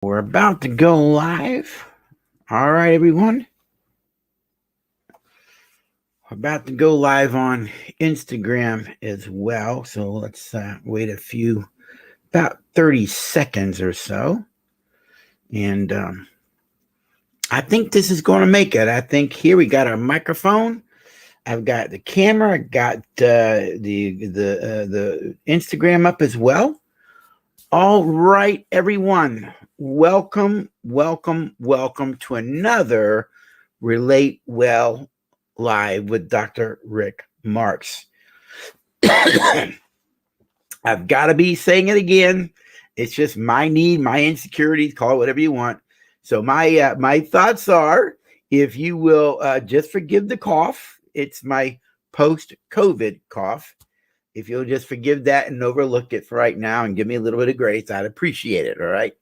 We're about to go live. All right, everyone. We're about to go live on Instagram as well. So let's wait about 30 seconds or so. And I think this is going to make it. I think here we got our microphone. I've got the camera. I got the Instagram up as well. All right, everyone. Welcome to another RelateWell Live with Dr. Rick Marks. I've got to be saying it again. It's just my need, my insecurities, call it whatever you want. So my thoughts are, if you will just forgive the cough, it's my post-COVID cough. If you'll just forgive that and overlook it for right now and give me a little bit of grace, I'd appreciate it. All right.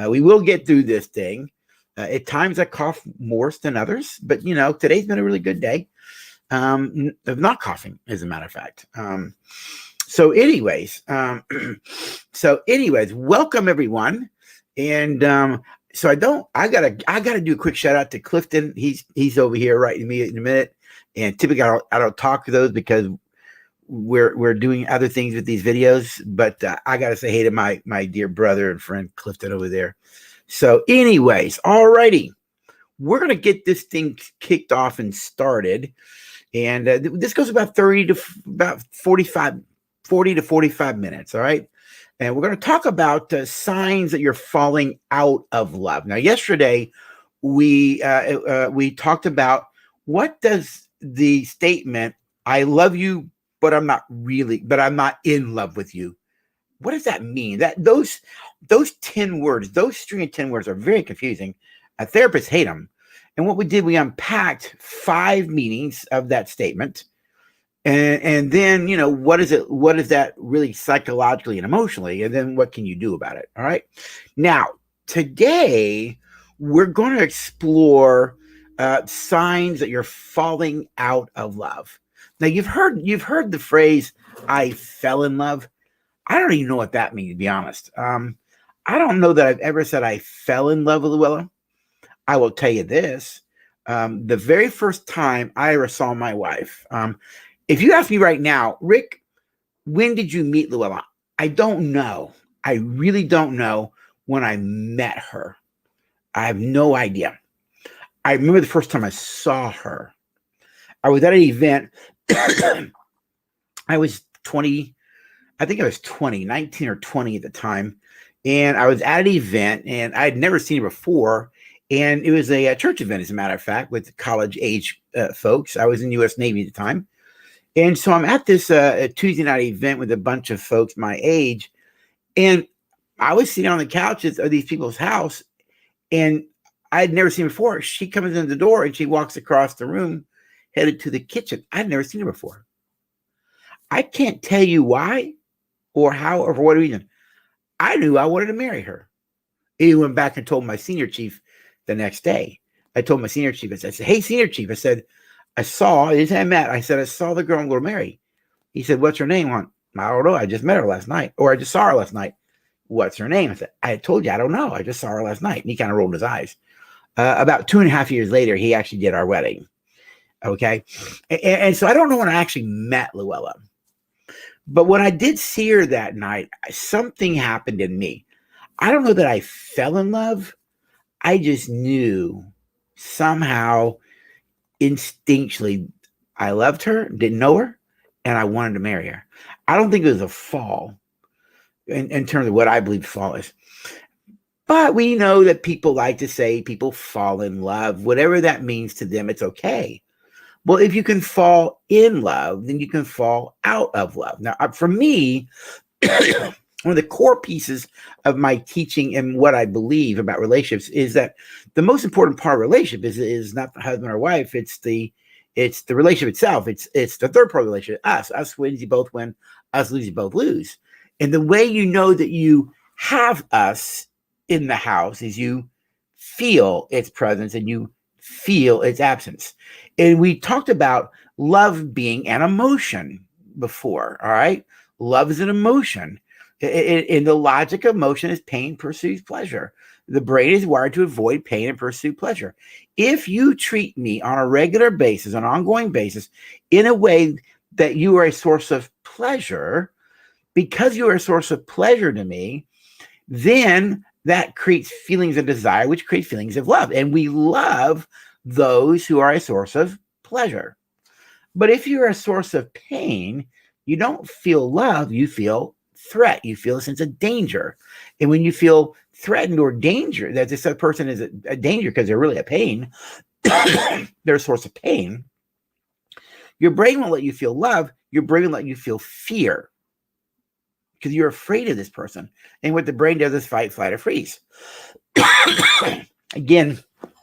We will get through this thing. At times I cough more than others, but today's been a really good day of not coughing, as a matter of fact. So anyways, welcome everyone. And I gotta do a quick shout out to Clifton. He's over here writing me in a minute. And typically I don't talk to those because we're doing other things with these videos, but I gotta say hey to my dear brother and friend Clifton over there. So anyways, alrighty, we're gonna get this thing kicked off and started, and this goes about 40 to 45 minutes. All right, and we're gonna talk about signs that you're falling out of love. Now, yesterday we talked about what does the statement "I love you, but I'm not in love with you." What does that mean? That those 10 words, those string of 10 words are very confusing. Therapists hate them. And what we did, we unpacked 5 meanings of that statement. And then, what is that really psychologically and emotionally? And then what can you do about it? All right. Now, today, we're going to explore signs that you're falling out of love. Now, you've heard the phrase, "I fell in love." I don't even know what that means, to be honest. I don't know that I've ever said I fell in love with Luella. I will tell you this. The very first time I ever saw my wife, if you ask me right now, Rick, when did you meet Luella? I don't know. I really don't know when I met her. I have no idea. I remember the first time I saw her. I was at an event. I was 20. I think I was 20, 19 or 20 at the time. And I was at an event and I had never seen her before. And it was a church event, as a matter of fact, with college age folks. I was in US Navy at the time. And so I'm at this Tuesday night event with a bunch of folks my age. And I was sitting on the couches of these people's house. And I had never seen her before. She comes in the door and she walks across the room, headed to the kitchen. I'd never seen her before. I can't tell you why or how or for what reason. I knew I wanted to marry her. He went back and told my senior chief the next day. I told my senior chief, I said, "Hey, senior chief," I said, I saw the girl I'm going to marry. He said, "What's her name?" I don't know. I just met her last night, or I just saw her last night. "What's her name?" I said, "I told you, I don't know. I just saw her last night." And he kind of rolled his eyes. About 2.5 years later, he actually did our wedding. Okay. And so I don't know when I actually met Luella. But when I did see her that night, something happened in me. I don't know that I fell in love. I just knew somehow, instinctually, I loved her, didn't know her, and I wanted to marry her. I don't think it was a fall in terms of what I believe fall is. But we know that people like to say people fall in love. Whatever that means to them, it's okay. Well, if you can fall in love, then you can fall out of love. Now, for me, one of the core pieces of my teaching and what I believe about relationships is that the most important part of a relationship is not the husband or wife. It's the relationship itself. It's the third part of the relationship. Us wins, you both win. Us lose, you both lose. And the way you know that you have us in the house is you feel its presence and you feel its absence. And we talked about love being an emotion before. All right. Love is an emotion. In the logic of motion is pain pursues pleasure. The brain is wired to avoid pain and pursue pleasure. If you treat me on a regular basis, an ongoing basis, in a way that you are a source of pleasure, because you are a source of pleasure to me, then that creates feelings of desire, which create feelings of love. And we love those who are a source of pleasure. But if you're a source of pain, you don't feel love, you feel threat, you feel a sense of danger. And when you feel threatened or danger, that this other person is a danger because they're really a pain, they're a source of pain, your brain won't let you feel love, your brain will let you feel fear because you're afraid of this person. And what the brain does is fight, flight, or freeze. Again,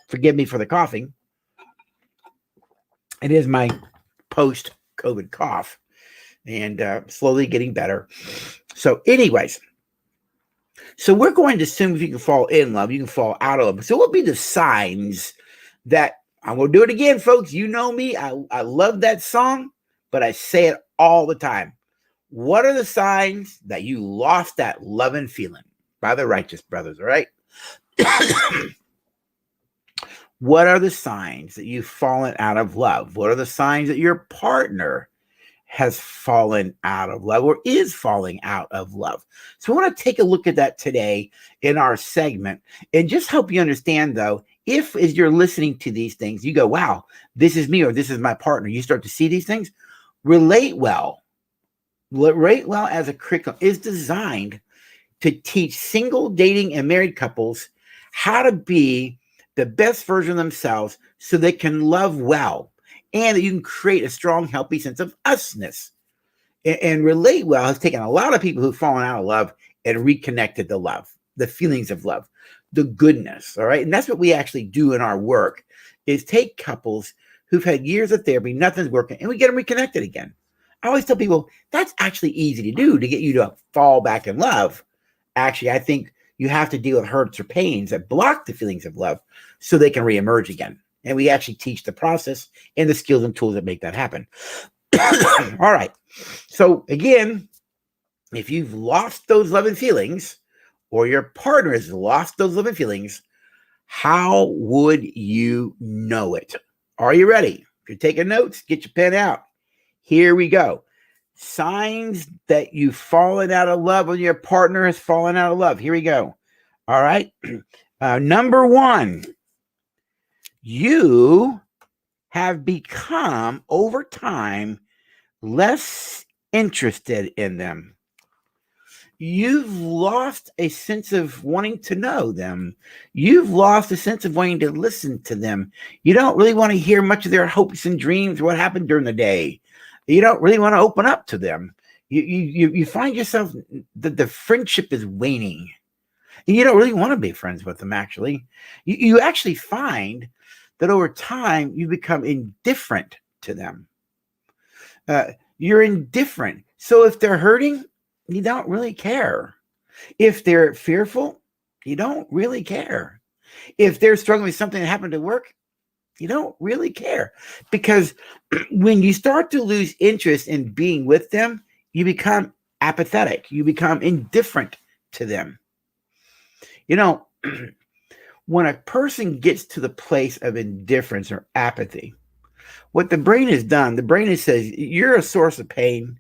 forgive me for the coughing. It is my post-COVID cough and slowly getting better. So anyways, so we're going to assume if you can fall in love, you can fall out of love. So what would be the signs that, I'm going to do it again, folks. You know me. I love that song, but I say it all the time. What are the signs that you lost that love and feeling? By the Righteous Brothers, all right? What are the signs that you've fallen out of love? What are the signs that your partner has fallen out of love or is falling out of love? So I want to take a look at that today in our segment and just help you understand, though, if as you're listening to these things, you go, wow, this is me or this is my partner. You start to see these things. RelateWell as a curriculum is designed to teach single, dating, and married couples how to be the best version of themselves so they can love well and that you can create a strong, healthy sense of usness. And RelateWell has taken a lot of people who've fallen out of love and reconnected the love, the feelings of love, the goodness, all right? And that's what we actually do in our work is take couples who've had years of therapy, nothing's working, and we get them reconnected again. I always tell people that's actually easy to do to get you to fall back in love. Actually, I think you have to deal with hurts or pains that block the feelings of love so they can reemerge again. And we actually teach the process and the skills and tools that make that happen. All right. So again, if you've lost those love and feelings or your partner has lost those love and feelings, how would you know it? Are you ready? If you're taking notes, get your pen out. Here we go. Signs that you've fallen out of love or your partner has fallen out of love. Here we go. All right. Number one, you have become over time less interested in them. You've lost a sense of wanting to know them. You've lost a sense of wanting to listen to them. You don't really want to hear much of their hopes and dreams, what happened during the day. You don't really want to open up to them. You find yourself that the friendship is waning. And you don't really want to be friends with them, actually. You actually find that over time, you become indifferent to them. You're indifferent. So if they're hurting, you don't really care. If they're fearful, you don't really care. If they're struggling with something that happened at work, you don't really care. Because when you start to lose interest in being with them, you become apathetic. You become indifferent to them. You know, when a person gets to the place of indifference or apathy, what the brain has done, the brain has says, you're a source of pain.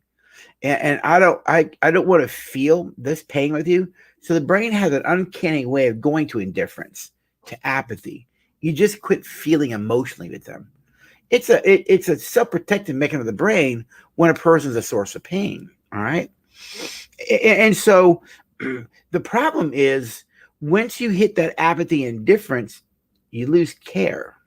And I don't want to feel this pain with you. So the brain has an uncanny way of going to indifference, to apathy. You just quit feeling emotionally with them. It's a self-protective mechanism of the brain when a person's a source of pain. All right. And so the problem is once you hit that apathy and indifference, you lose care.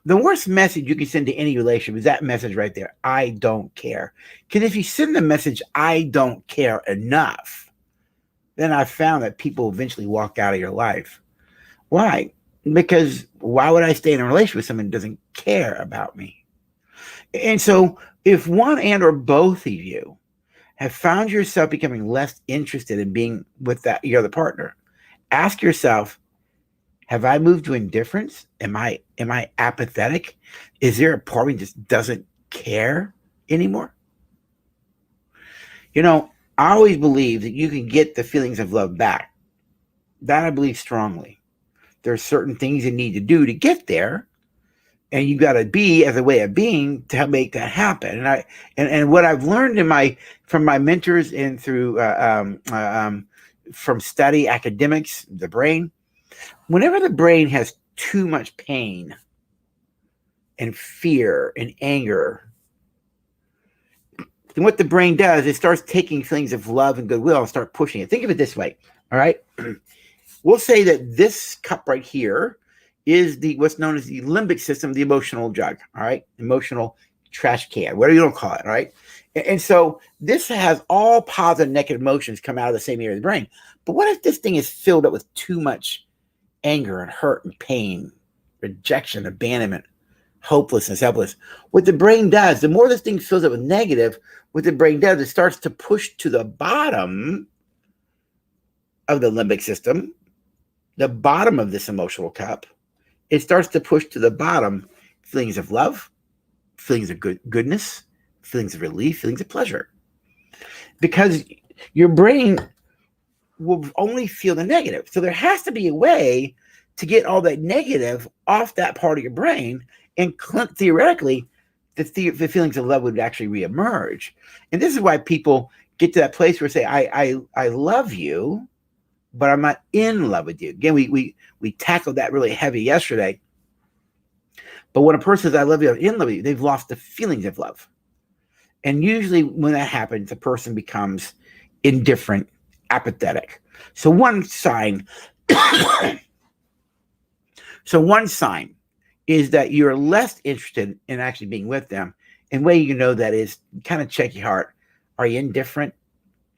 The worst message you can send to any relationship is that message right there. I don't care. Because if you send the message, I don't care enough, then I've found that people eventually walk out of your life. Why? Because why would I stay in a relationship with someone who doesn't care about me? And so if one and or both of you have found yourself becoming less interested in being with that your other partner, ask yourself, have I moved to indifference? Am I apathetic? Is there a part of me that just doesn't care anymore? You know, I always believe that you can get the feelings of love back. That I believe strongly. There are certain things you need to do to get there, and you got to be as a way of being to help make that happen. And what I've learned from my mentors and through from study academics, the brain, whenever the brain has too much pain and fear and anger, then what the brain does, it starts taking feelings of love and goodwill and start pushing it. Think of it this way, all right? We'll say that this cup right here is what's known as the limbic system, the emotional jug, all right? Emotional trash can, whatever you don't call it, all right? And so this has all positive negative emotions come out of the same area of the brain. But what if this thing is filled up with too much anger and hurt and pain, rejection, abandonment, hopelessness, helpless? What the brain does, the more this thing fills up with negative, what the brain does, it starts to push to the bottom of the limbic system, the bottom of this emotional cup. It starts to push to the bottom feelings of love, feelings of goodness, feelings of relief, feelings of pleasure. Because your brain will only feel the negative. So there has to be a way to get all that negative off that part of your brain, and theoretically, the feelings of love would actually reemerge. And this is why people get to that place where they say, I love you, but I'm not in love with you. Again, we tackled that really heavy yesterday. But when a person says, I love you, I'm in love with you, they've lost the feelings of love. And usually when that happens, the person becomes indifferent, apathetic. So one sign is that you're less interested in actually being with them. And the way you know that is kind of check your heart. Are you indifferent?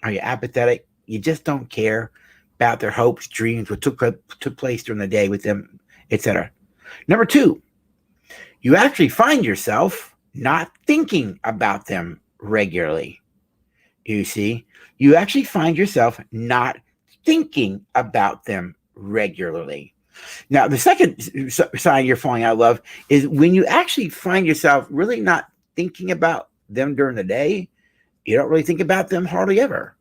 Are you apathetic? You just don't care about their hopes, dreams, what took place during the day with them, etc. Number two, you actually find yourself not thinking about them regularly. You see, you actually find yourself not thinking about them regularly. Now, the second sign you're falling out of love is when you actually find yourself really not thinking about them during the day. You don't really think about them hardly ever.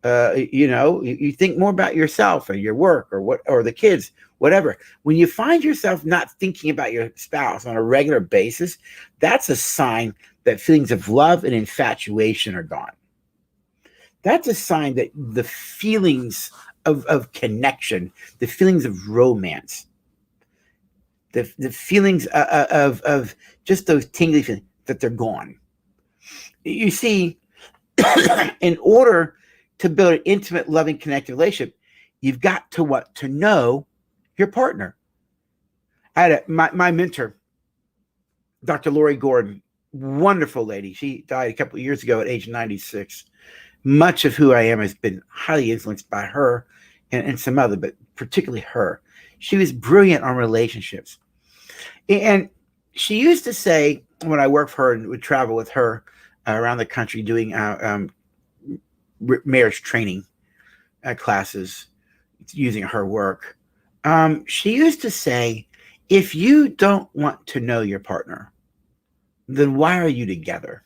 You think more about yourself or your work or the kids, whatever. When you find yourself not thinking about your spouse on a regular basis, that's a sign that feelings of love and infatuation are gone. That's a sign that the feelings of connection, the feelings of romance, the feelings of just those tingly feelings, that they're gone. You see, in order to build an intimate, loving, connected relationship, you've got to want to know your partner. I had my mentor, Dr. Lori Gordon, wonderful lady. She died a couple of years ago at age 96. Much of who I am has been highly influenced by her and some other, but particularly her. She was brilliant on relationships. And she used to say, when I worked for her and would travel with her around the country doing marriage training classes using her work, she used to say, if you don't want to know your partner, then why are you together?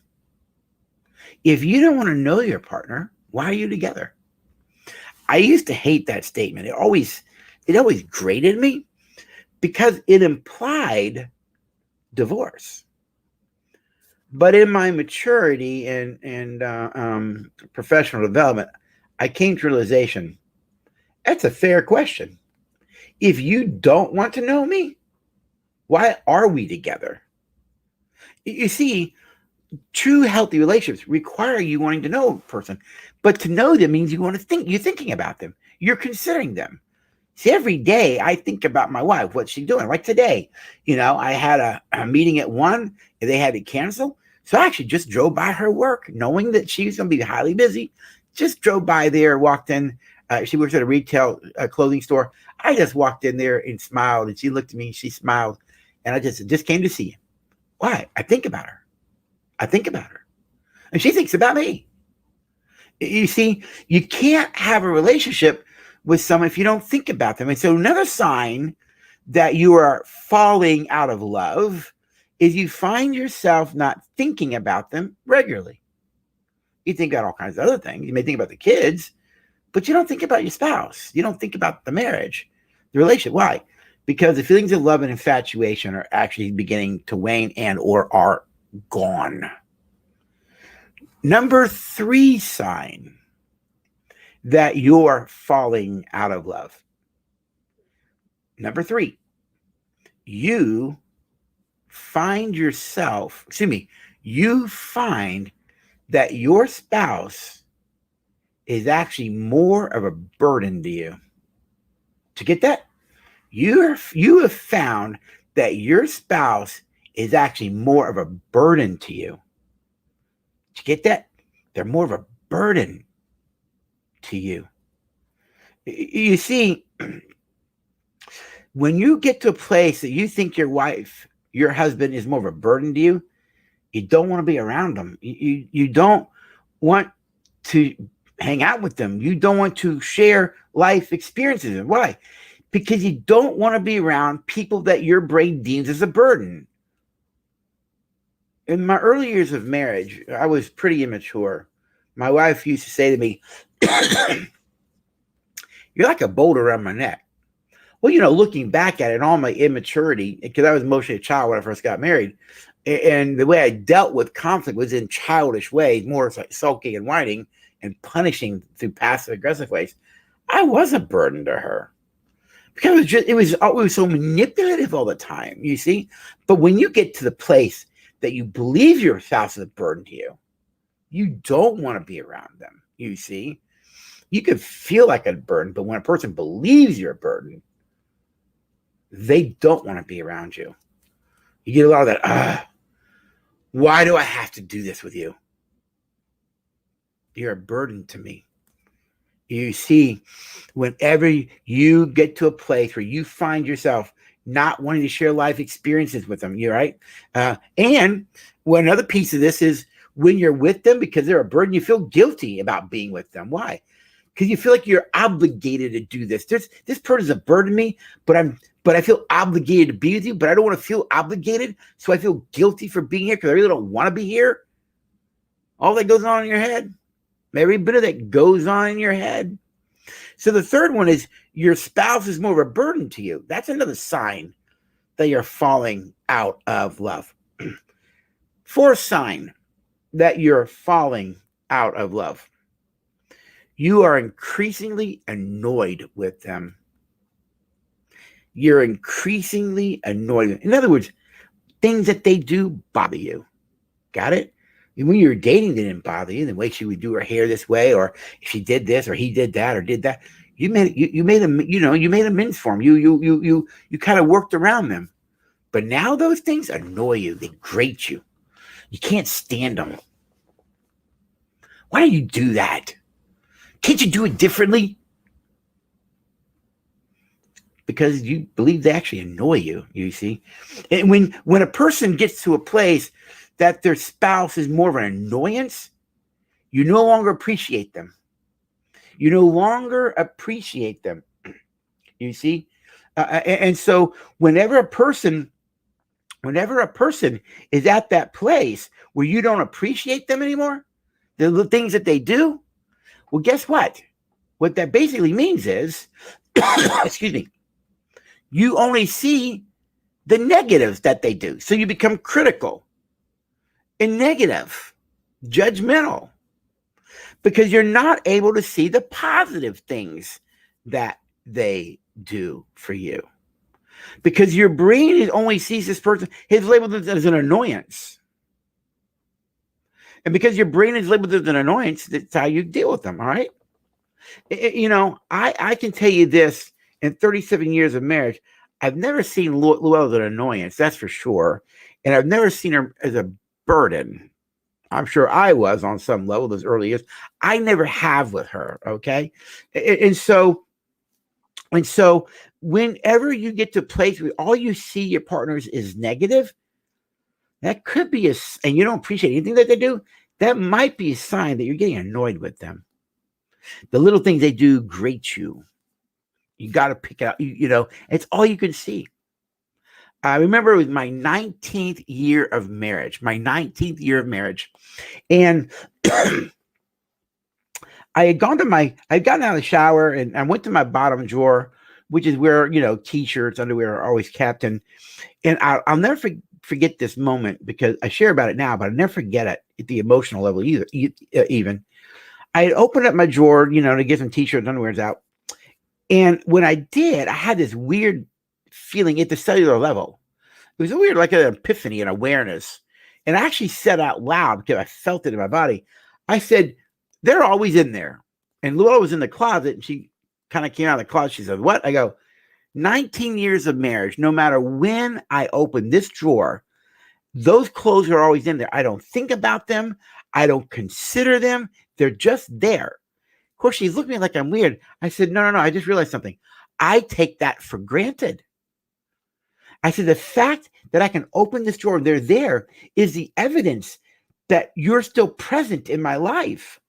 If you don't want to know your partner, why are you together? I used to hate that statement. It always grated me because it implied divorce. But in my maturity and professional development, I came to realization that's a fair question. If you don't want to know me, why are we together? You see, true healthy relationships require you wanting to know a person, but to know them means you want to think. You're thinking about them. You're considering them. See, every day I think about my wife. What's she doing? Like today, I had a meeting at 1:00 and they had to cancel. So I actually just drove by her work, knowing that she was going to be highly busy. Just drove by there, walked in. She works at a retail clothing store. I just walked in there and smiled, and she looked at me. She smiled, and I just came to see you. Why? I think about her. And she thinks about me. You see, you can't have a relationship with someone if you don't think about them. And so another sign that you are falling out of love is you find yourself not thinking about them regularly. You think about all kinds of other things. You may think about the kids, but you don't think about your spouse. You don't think about the marriage, the relationship. Why? Because the feelings of love and infatuation are actually beginning to wane and or are gone. Number 3 sign that you're falling out of love. Number 3, you find that your spouse is actually more of a burden to you. To get that? You have found that your spouse is actually more of a burden to you. To get that? They're more of a burden to you. You see, when you get to a place that you think your husband is more of a burden to you, you don't want to be around them. You don't want to hang out with them. You don't want to share life experiences. Why? Because you don't want to be around people that your brain deems as a burden. In my early years of marriage, I was pretty immature. My wife used to say to me, "You're like a boulder around my neck." Well, looking back at it, all my immaturity, because I was emotionally a child when I first got married, and the way I dealt with conflict was in childish ways, more like sulking and whining and punishing through passive aggressive ways. I was a burden to her because it was so manipulative all the time, you see. But when you get to the place that you believe your spouse is a burden to you, you don't want to be around them, you see. You could feel like a burden, but when a person believes you're a burden, they don't want to be around you. You get a lot of that, why do I have to do this with you? You're a burden to me. You see, whenever you get to a place where you find yourself not wanting to share life experiences with them, you're right. And another piece of this is when you're with them because they're a burden, you feel guilty about being with them. Why? Because you feel like you're obligated to do this. This person's a burden to me, but I feel obligated to be with you, but I don't want to feel obligated, so I feel guilty for being here because I really don't want to be here. All that goes on in your head. Every bit of that goes on in your head. So the third one is your spouse is more of a burden to you. That's another sign that you're falling out of love. Fourth sign that you're falling out of love. You are increasingly annoyed with them. You're increasingly annoyed. In other words, things that they do bother you. Got it? When you were dating, they didn't bother you. The way she would do her hair this way, or if she did this, or he did that, or did that, you made amends for them. You kind of worked around them. But now those things annoy you. They grate you. You can't stand them. Why do you do that? Can't you do it differently? Because you believe they actually annoy you, you see. And when a person gets to a place that their spouse is more of an annoyance, you no longer appreciate them. You no longer appreciate them, you see. And so whenever a person is at that place where you don't appreciate them anymore, the things that they do, well, guess what? What that basically means is, excuse me, you only see the negatives that they do. So you become critical and negative, judgmental, because you're not able to see the positive things that they do for you. Because your brain only sees this person, has labeled it as an annoyance. And because your brain is labeled as an annoyance, that's how you deal with them, all right? I can tell you this, in 37 years of marriage, I've never seen Luella as an annoyance, that's for sure. And I've never seen her as a burden. I'm sure I was on some level those early years. I never have with her, okay? And so whenever you get to a place where all you see your partners is negative, that could be and you don't appreciate anything that they do, that might be a sign that you're getting annoyed with them. The little things they do grate you. You got to pick it out. It's all you can see. I remember it was my 19th year of marriage. And I'd gotten out of the shower and I went to my bottom drawer, which is where, t-shirts, underwear are always kept. And I'll never forget this moment because I share about it now, but I never forget it at the emotional level either. Even I had opened up my drawer, to get some t-shirts, underwears out. And when I did, I had this weird feeling at the cellular level. It was a weird, like an epiphany, an awareness. And I actually said out loud because I felt it in my body. I said, they're always in there. And Luella was in the closet and she kind of came out of the closet. She said, what? I go, 19 years of marriage, no matter when I open this drawer, those clothes are always in there. I don't think about them. I don't consider them. They're just there. Of course, she looked at me like I'm weird. I said, no. I just realized something. I take that for granted. I said, the fact that I can open this drawer and they're there is the evidence that you're still present in my life.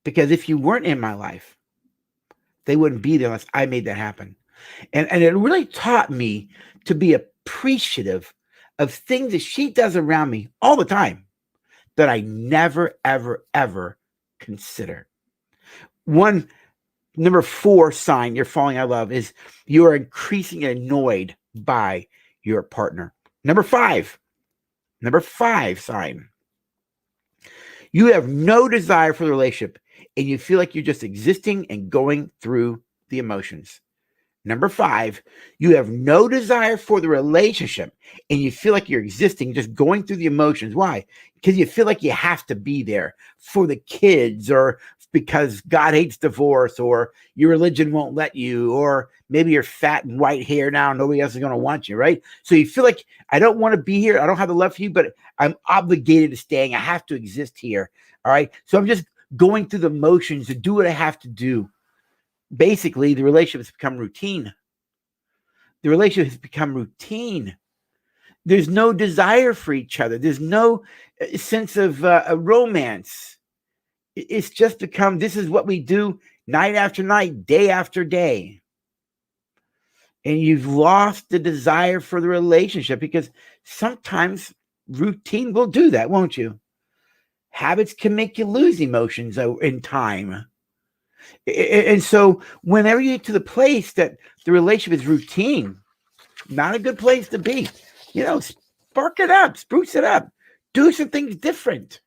Because if you weren't in my life, they wouldn't be there unless I made that happen. And it really taught me to be appreciative of things that she does around me all the time that I never, ever, ever consider. Number 4 sign you're falling out of love is you are increasingly annoyed by your partner. Number 5 sign. You have no desire for the relationship and you feel like you're just existing and going through the emotions. Number 5, you have no desire for the relationship and you feel like you're existing, just going through the emotions. Why? Because you feel like you have to be there for the kids, or because God hates divorce, or your religion won't let you, or maybe you're fat and white hair now, nobody else is going to want you, right? So you feel like, I don't want to be here. I don't have the love for you, but I'm obligated to staying. I have to exist here. All right. So I'm just going through the motions to do what I have to do. Basically, the relationship has become routine. There's no desire for each other. There's no sense of romance. It's just become, this is what we do night after night, day after day. And you've lost the desire for the relationship because sometimes routine will do that, won't you? Habits can make you lose emotions in time. And so whenever you get to the place that the relationship is routine, not a good place to be. Spark it up, spruce it up, do some things different.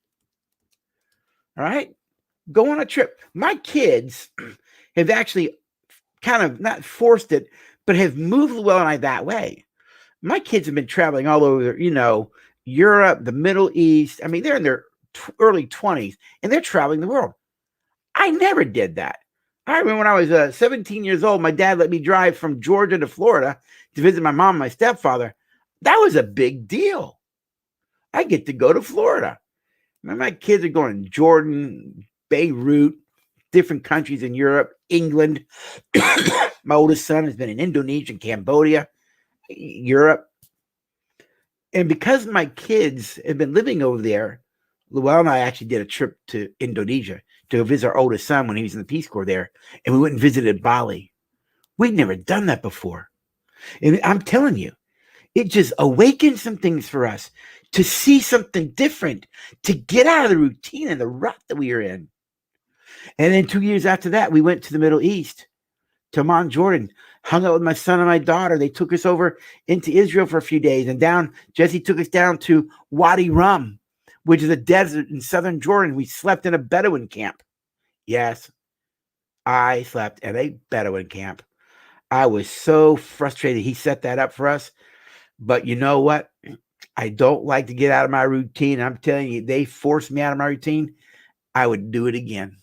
All right? Go on a trip. My kids have actually kind of not forced it, but have moved Llewellyn and I that way. My kids have been traveling all over, Europe, the Middle East. I mean, they're in their early 20s and they're traveling the world. I never did that. I remember when I was 17 years old, my dad let me drive from Georgia to Florida to visit my mom and my stepfather. That was a big deal. I get to go to Florida. My kids are going to Jordan, Beirut, different countries in Europe, England. My oldest son has been in Indonesia and Cambodia, Europe. And because my kids have been living over there, Llewellyn and I actually did a trip to Indonesia to visit our oldest son when he was in the Peace Corps there. And we went and visited Bali. We'd never done that before. And I'm telling you, it just awakened some things for us to see something different, to get out of the routine and the rut that we were in. And then 2 years after that, we went to the Middle East, to Amman, Jordan, hung out with my son and my daughter. They took us over into Israel for a few days. And Jesse took us down to Wadi Rum, which is a desert in southern Jordan. We slept in a Bedouin camp. Yes, I slept in a Bedouin camp. I was so frustrated he set that up for us. But you know what? I don't like to get out of my routine. I'm telling you, they forced me out of my routine. I would do it again.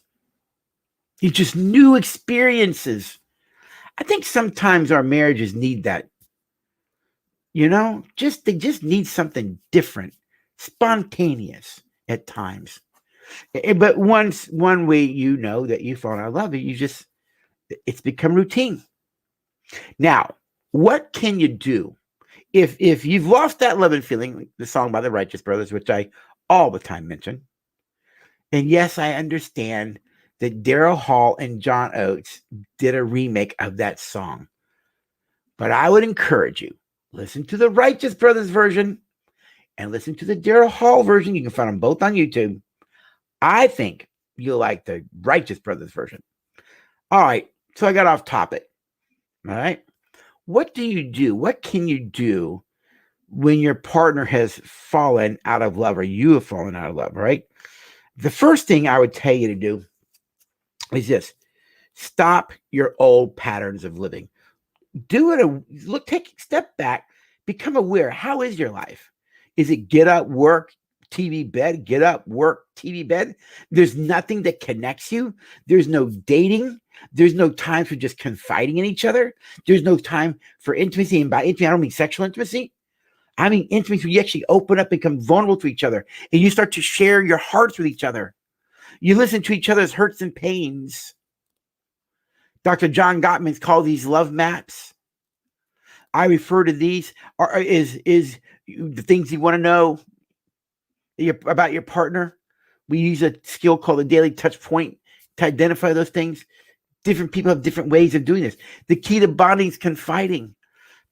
It's just new experiences. I think sometimes our marriages need that. They just need something different, spontaneous at times. But one way that you've fallen out of love, it's become routine. Now, what can you do if you've lost that love and feeling, like the song by the Righteous Brothers, which I all the time mention? And yes, I understand that Daryl Hall and John Oates did a remake of that song. But I would encourage you, listen to the Righteous Brothers version and listen to the Daryl Hall version. You can find them both on YouTube. I think You'll like the Righteous Brothers version. All right. So I got off topic. All right. What do you do? What can you do when your partner has fallen out of love or you have fallen out of love, right? The first thing I would tell you to do is this: stop your old patterns of living. Do it. Take a step back, become aware. How is your life? Is it get up, work, TV, bed, get up, work, TV, bed? There's nothing that connects you. There's no dating. There's no time for just confiding in each other. There's no time for intimacy. And by intimacy, I don't mean sexual intimacy. I mean intimacy where you actually open up and become vulnerable to each other. And you start to share your hearts with each other. You listen to each other's hurts and pains. Dr. John Gottman's called these love maps. I refer to these is the things you want to know about your partner. We use a skill called the daily touch point to identify those things. Different people have different ways of doing this. The key to bonding is confiding.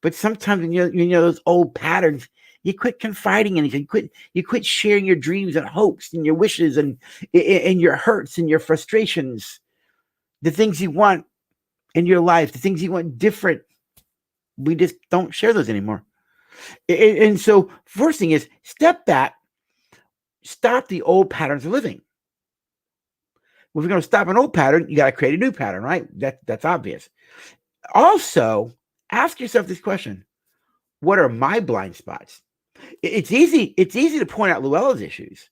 But sometimes when you know those old patterns, you quit confiding in each other. You quit sharing your dreams and hopes and your wishes and your hurts and your frustrations, the things you want in your life, the things you want different. We just don't share those anymore. And so first thing is step back, stop the old patterns of living. If we're going to stop an old pattern, you got to create a new pattern, right? That's obvious. Also, ask yourself this question: what are my blind spots? It's easy to point out Llewellyn's issues.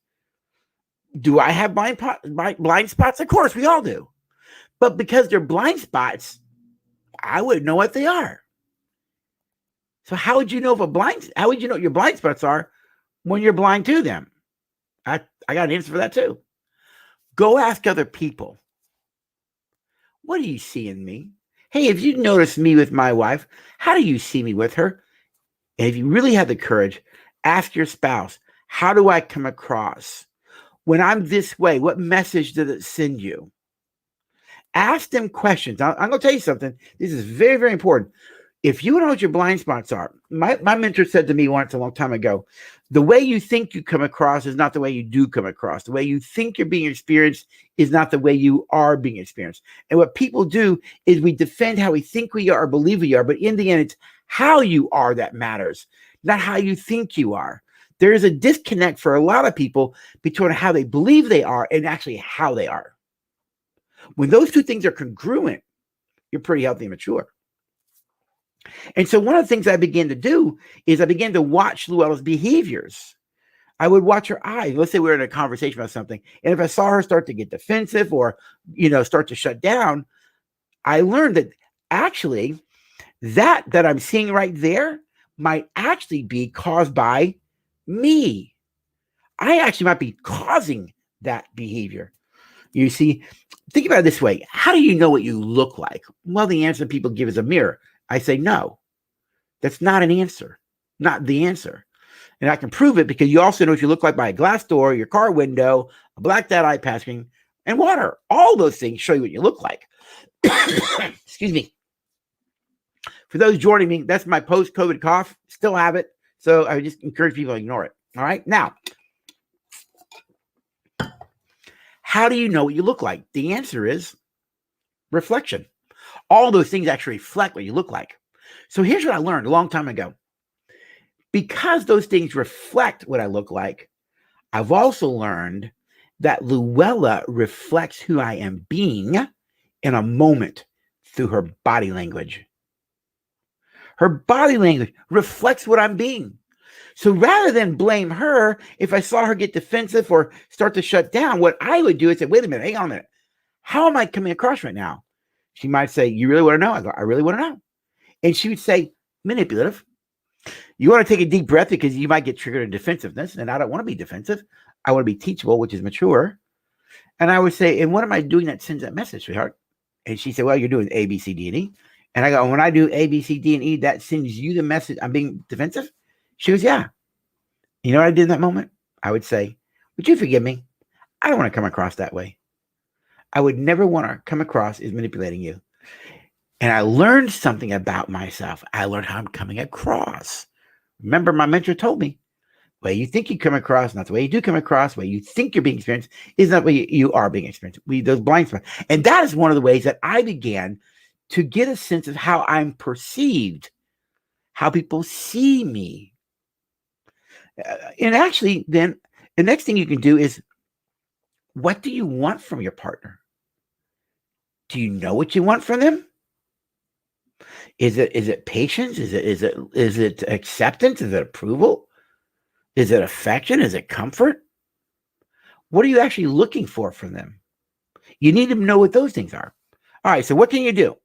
Do I have blind spots? Of course, we all do. But because they're blind spots, I wouldn't know what they are. So how would you know how would you know what your blind spots are when you're blind to them? I got an answer for that too. Go ask other people. What do you see in me? Hey, if you notice me with my wife, how do you see me with her? And if you really have the courage, ask your spouse, how do I come across? When I'm this way, what message does it send you? Ask them questions. I'm going to tell you something. This is very, very important. If you know what your blind spots are, my mentor said to me once a long time ago, the way you think you come across is not the way you do come across. The way you think you're being experienced is not the way you are being experienced. And what people do is we defend how we think we are or believe we are, but in the end, it's how you are that matters, not how you think you are. There is a disconnect for a lot of people between how they believe they are and actually how they are. When those two things are congruent, you're pretty healthy and mature. And so one of the things I began to do is I began to watch Llewellyn's behaviors. I would watch her eyes. Let's say we were in a conversation about something, and if I saw her start to get defensive or, start to shut down, I learned that actually that I'm seeing right there might actually be caused by me. I actually might be causing that behavior. You see, think about it this way. How do you know what you look like? Well, the answer people give is a mirror. I say, no, that's not an answer, not the answer. And I can prove it because you also know what you look like by a glass door, your car window, a blacked out eye patching, and water. All those things show you what you look like. Excuse me. For those joining me, that's my post-COVID cough. Still have it. So I just encourage people to ignore it. All right. Now, how do you know what you look like? The answer is reflection. All those things actually reflect what you look like. So here's what I learned a long time ago. Because those things reflect what I look like, I've also learned that Llewellyn reflects who I am being in a moment through her body language. Her body language reflects what I'm being. So rather than blame her, if I saw her get defensive or start to shut down, what I would do is say, wait a minute, hang on a minute. How am I coming across right now? She might say, you really want to know? I go, I really want to know. And she would say, manipulative. You want to take a deep breath because you might get triggered in defensiveness. And I don't want to be defensive. I want to be teachable, which is mature. And I would say, and what am I doing that sends that message, sweetheart? And she said, well, you're doing A, B, C, D, and E. And I go, when I do A, B, C, D, and E, that sends you the message I'm being defensive? She goes, yeah. You know what I did in that moment? I would say, would you forgive me? I don't want to come across that way. I would never want to come across as manipulating you. And I learned something about myself. I learned how I'm coming across. Remember, my mentor told me, The way you think you come across, not the way you do come across. The way you think you're being experienced is not the way you are being experienced. Those blind spots. And that is one of the ways that I began to get a sense of how I'm perceived, how people see me. And actually, then the next thing you can do is, what do you want from your partner? Do you know what you want from them? Is it patience? Is it acceptance? Is it approval? Is it affection? Is it comfort? What are you actually looking for from them? You need to know what those things are. All right, so what can you do?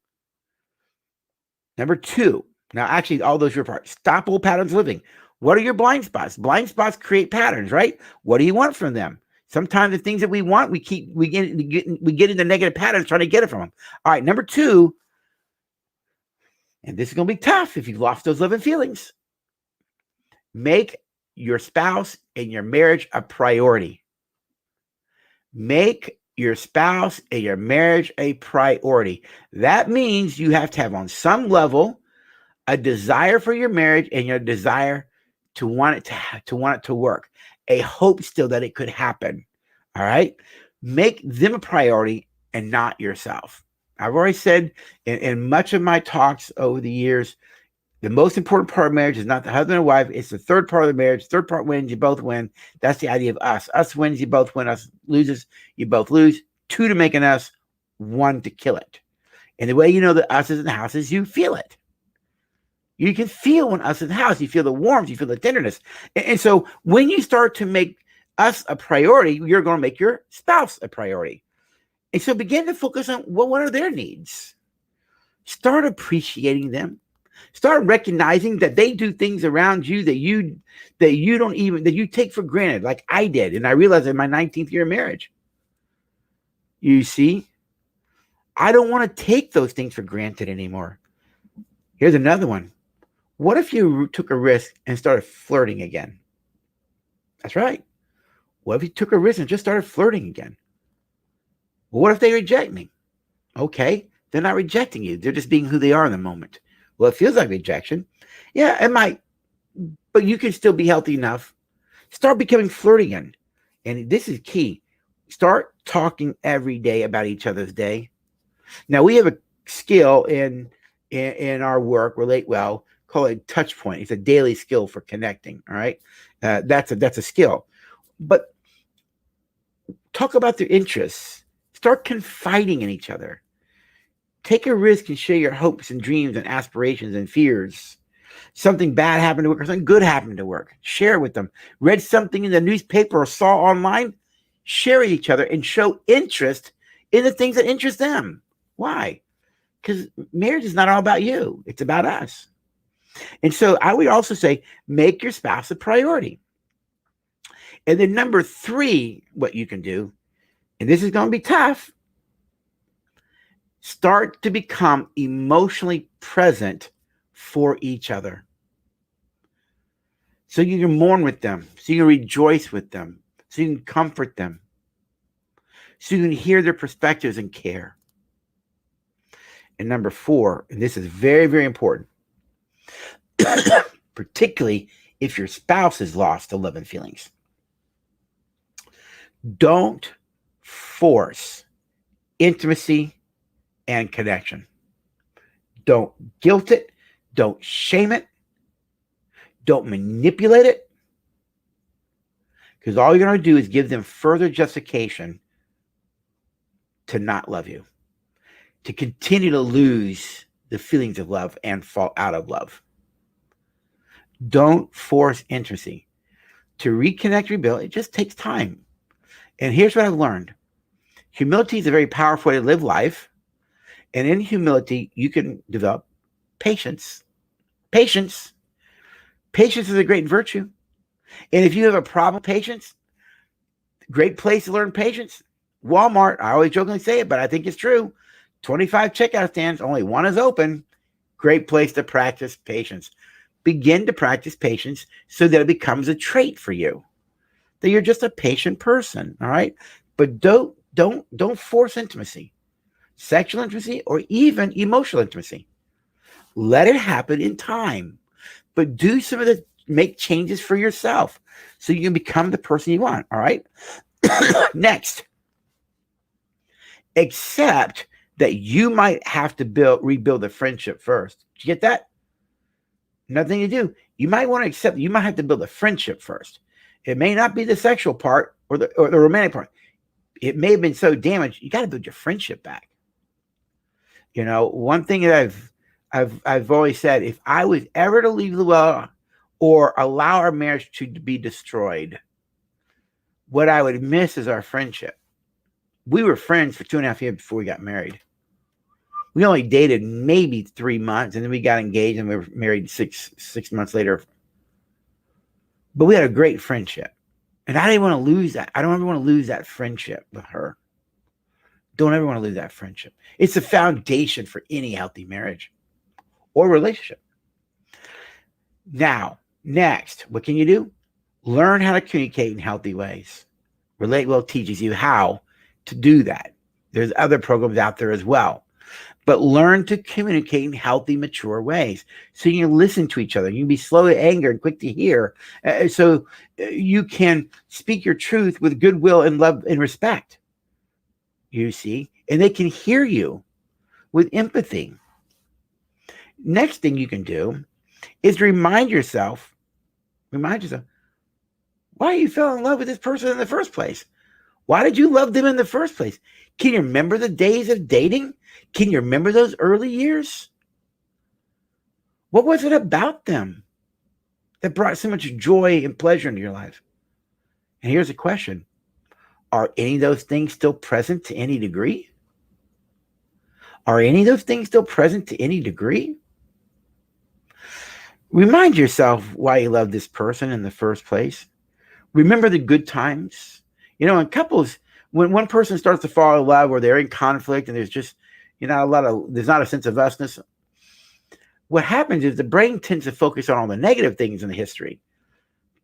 Number 2. Now, actually, all those are your parts. Stop old patterns of living. What are your blind spots? Blind spots create patterns, right? What do you want from them? Sometimes the things that we want, we get into negative patterns trying to get it from them. All right, number 2, and this is going to be tough if you've lost those love and feelings. Make your spouse and your marriage a priority. Make your spouse and your marriage a priority. That means you have to have, on some level, a desire for your marriage and your desire to want it to work. A hope still that it could happen. All right? Make them a priority and not yourself. I've already said in much of my talks over the years, the most important part of marriage is not the husband and wife. It's the third part of the marriage. Third part wins, you both win. That's the idea of us. Us wins, you both win. Us loses, you both lose. 2 to make an us, 1 to kill it. And the way you know that us is in the house is you feel it. You can feel when us is in the house. You feel the warmth. You feel the tenderness. And so when you start to make us a priority, you're going to make your spouse a priority. And so begin to focus on, well, what are their needs? Start appreciating them. Start recognizing that they do things around you that you take for granted, like I did. And I realized in my 19th year of marriage. You see, I don't want to take those things for granted anymore. Here's another one. What if you took a risk and started flirting again? That's right. What if you took a risk and just started flirting again? Well, what if they reject me? Okay, they're not rejecting you. They're just being who they are in the moment. Well, it feels like rejection. Yeah, it might, but you can still be healthy enough. Start becoming flirty again. And this is key. Start talking every day about each other's day. Now, we have a skill in our work, RelateWell, called it touch point. It's a daily skill for connecting. All right. That's a skill. But talk about their interests. Start confiding in each other. Take a risk and share your hopes and dreams and aspirations and fears. Something bad happened to work or something good happened to work. Share with them. Read something in the newspaper or saw online. Share with each other and show interest in the things that interest them. Why? Because marriage is not all about you. It's about us. And so I would also say, make your spouse a priority. And then number 3, what you can do, and this is going to be tough, start to become emotionally present for each other. So you can mourn with them, so you can rejoice with them, so you can comfort them, so you can hear their perspectives and care. And number 4, and this is very, very important, particularly if your spouse has lost the love and feelings. Don't force intimacy and connection. Don't guilt it. Don't shame it. Don't manipulate it. Because all you're going to do is give them further justification to not love you, to continue to lose the feelings of love and fall out of love. Don't force intimacy. To reconnect, rebuild, it just takes time. And here's what I've learned. Humility is a very powerful way to live life. And in humility, you can develop patience. Patience. Patience is a great virtue. And if you have a problem with patience, great place to learn patience. Walmart, I always jokingly say it, but I think it's true. 25 checkout stands, only one is open. Great place to practice patience. Begin to practice patience so that it becomes a trait for you, that you're just a patient person, all right? But don't force intimacy, sexual intimacy, or even emotional intimacy. Let it happen in time, but do some of the make changes for yourself so you can become the person you want. All right. Next, accept that you might have to rebuild the friendship first. Did you get that? Nothing to do. You might want to accept that you might have to build a friendship first. It may not be the sexual part or the romantic part. It may have been so damaged. You got to build your friendship back. You know, one thing that I've always said, if I was ever to leave Llewellyn or allow our marriage to be destroyed, what I would miss is our friendship. We were friends for 2.5 years before we got married. We only dated maybe 3 months, and then we got engaged, and we were married six months later. But we had a great friendship, and I didn't want to lose that. I don't ever want to lose that friendship with her. Don't ever want to lose that friendship. It's the foundation for any healthy marriage or relationship. Now, next, what can you do? Learn how to communicate in healthy ways. RelateWell teaches you how to do that. There's other programs out there as well. But learn to communicate in healthy, mature ways. So you can listen to each other. You can be slow to anger and quick to hear. So you can speak your truth with goodwill and love and respect. You see? And they can hear you with empathy. Next thing you can do is remind yourself, why you fell in love with this person in the first place? Why did you love them in the first place? Can you remember the days of dating? Can you remember those early years? What was it about them that brought so much joy and pleasure into your life? And here's a question. Are any of those things still present to any degree? Are any of those things still present to any degree? Remind yourself why you love this person in the first place. Remember the good times. You know, in couples, when one person starts to fall in love or they're in conflict and there's just, there's not a sense of usness, what happens is the brain tends to focus on all the negative things in the history,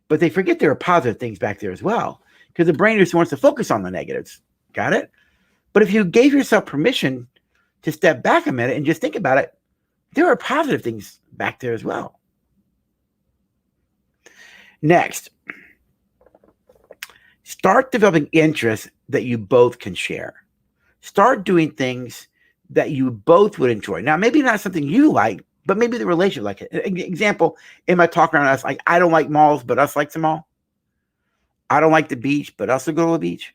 but they forget there are positive things back there as well, because the brain just wants to focus on the negatives. Got it? But if you gave yourself permission to step back a minute and just think about it, there are positive things back there as well. Next, start developing interests that you both can share. Start doing things that you both would enjoy. Now, maybe not something you like, but maybe the relationship like it. Example, in my talk around us, like, I don't like malls, but us likes them all. I don't like the beach, but us will go to the beach.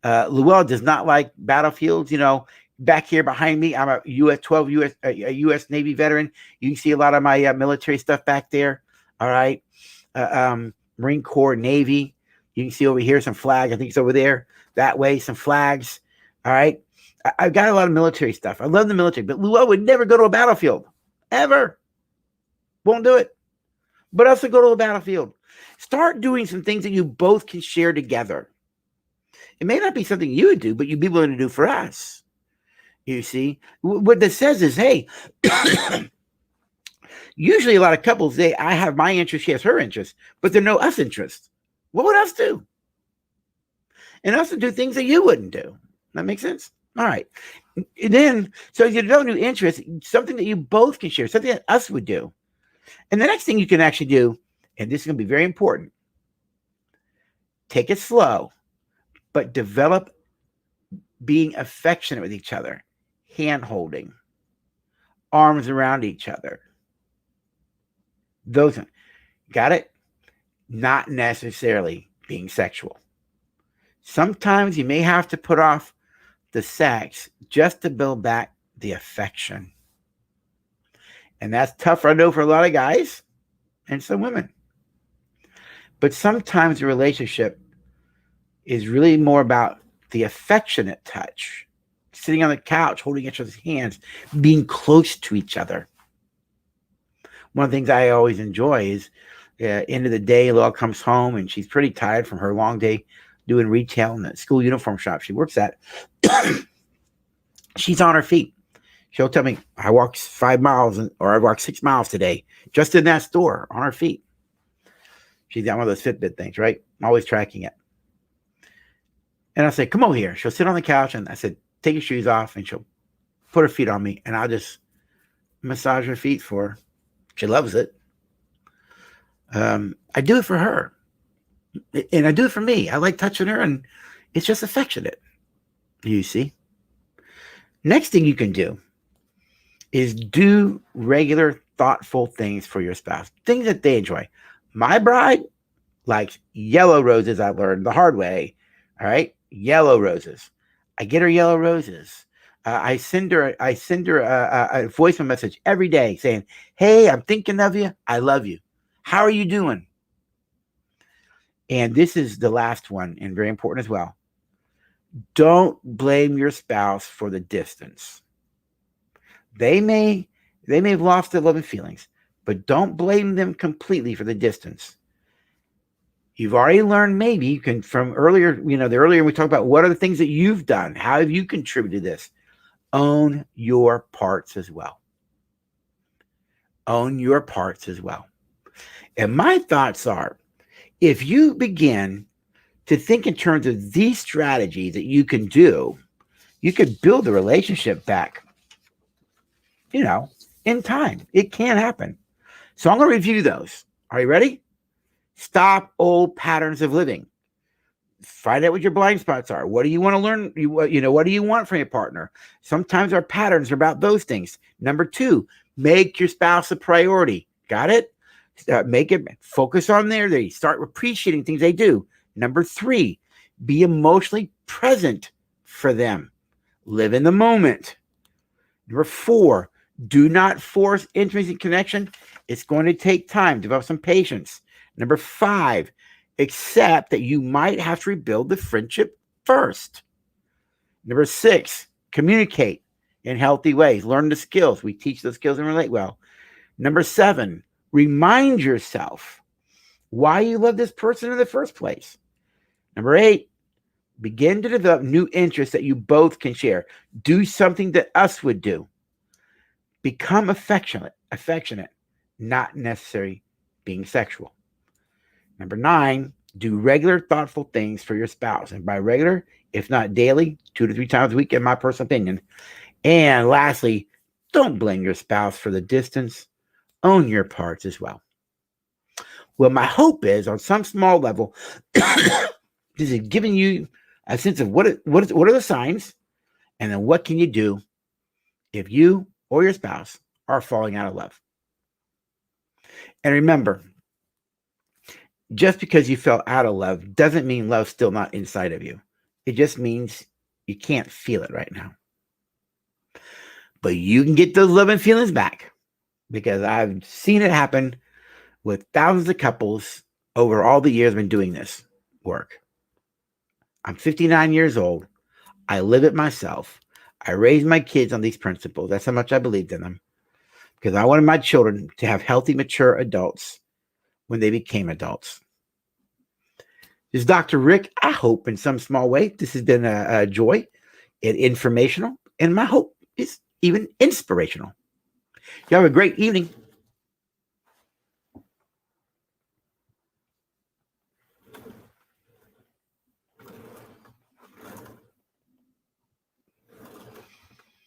Llewellyn does not like battlefields. You know, back here behind me, I'm a U.S. Navy veteran. You can see a lot of my military stuff back there. All right. Marine Corps, Navy. You can see over here some flags. I think it's over there. That way, some flags. All right. I've got a lot of military stuff. I love the military, but Llewellyn would never go to a battlefield. Ever. Won't do it. But us will go to a battlefield. Start doing some things that you both can share together. It may not be something you would do, but you'd be willing to do for us. You see? What this says is, hey, usually a lot of couples, I have my interest, she has her interest, but there are no us interests. What would us do? And us to do things that you wouldn't do. That makes sense? All right. And then, so you develop new interest, something that you both can share, something that us would do. And the next thing you can actually do, and this is going to be very important, take it slow, but develop being affectionate with each other, hand holding, arms around each other. Those, got it? Not necessarily being sexual. Sometimes you may have to put off the sex just to build back the affection. And that's tough, I know, for a lot of guys and some women. But sometimes a relationship is really more about the affectionate touch, sitting on the couch, holding each other's hands, being close to each other. One of the things I always enjoy is end of the day, Laura comes home and she's pretty tired from her long day doing retail in the school uniform shop she works at. She's on her feet. She'll tell me, I walked 5 miles or I walked 6 miles today, just in that store on her feet. She's got one of those Fitbit things, right? I'm always tracking it. And I say, come over here. She'll sit on the couch and I said, take your shoes off, and she'll put her feet on me and I'll just massage her feet for her. She loves it. I do it for her, and I do it for me. I like touching her, and it's just affectionate. You see. Next thing you can do is do regular, thoughtful things for your spouse, things that they enjoy. My bride likes yellow roses. I learned the hard way. All right, yellow roses. I get her yellow roses. I send her a voicemail message every day saying, "Hey, I'm thinking of you. I love you. How are you doing?" And this is the last one, and very important as well. Don't blame your spouse for the distance. They may they may have lost their love and feelings, but don't blame them completely for the distance. You've already learned, maybe you can, from earlier, the earlier we talked about what are the things that you've done, how have you contributed to this. Own your parts as well. Own your parts as well. And my thoughts are, if you begin to think in terms of these strategies that you can do, you could build the relationship back, in time. It can happen. So I'm going to review those. Are you ready? Stop old patterns of living. Find out what your blind spots are. What do you want to learn? What do you want from your partner? Sometimes our patterns are about those things. Number 2, make your spouse a priority. Got it? Make it focus on they start appreciating things they do. Number 3, be emotionally present for them. Live in the moment. Number 4, do not force intimacy and connection. It's going to take time. Develop some patience. Number 5, accept that you might have to rebuild the friendship first. Number 6, communicate in healthy ways. Learn the skills. We teach those skills in RelateWell. Number 7, remind yourself why you love this person in the first place. Number 8, begin to develop new interests that you both can share. Do something that us would do. Become affectionate, not necessarily being sexual. Number 9, do regular, thoughtful things for your spouse. And by regular, if not daily, 2 to 3 times a week, in my personal opinion. And lastly, don't blame your spouse for the distance. Own your parts as well. Well, my hope is, on some small level, this is giving you a sense of what are the signs, and then what can you do if you or your spouse are falling out of love. And remember, just because you fell out of love doesn't mean love's still not inside of you. It just means you can't feel it right now. But you can get those love and feelings back, because I've seen it happen with thousands of couples over all the years I've been doing this work. I'm 59 years old. I live it myself. I raised my kids on these principles. That's how much I believed in them, because I wanted my children to have healthy, mature adults when they became adults. This is Dr. Rick. I hope in some small way this has been a joy and informational, and my hope is even inspirational. You have a great evening.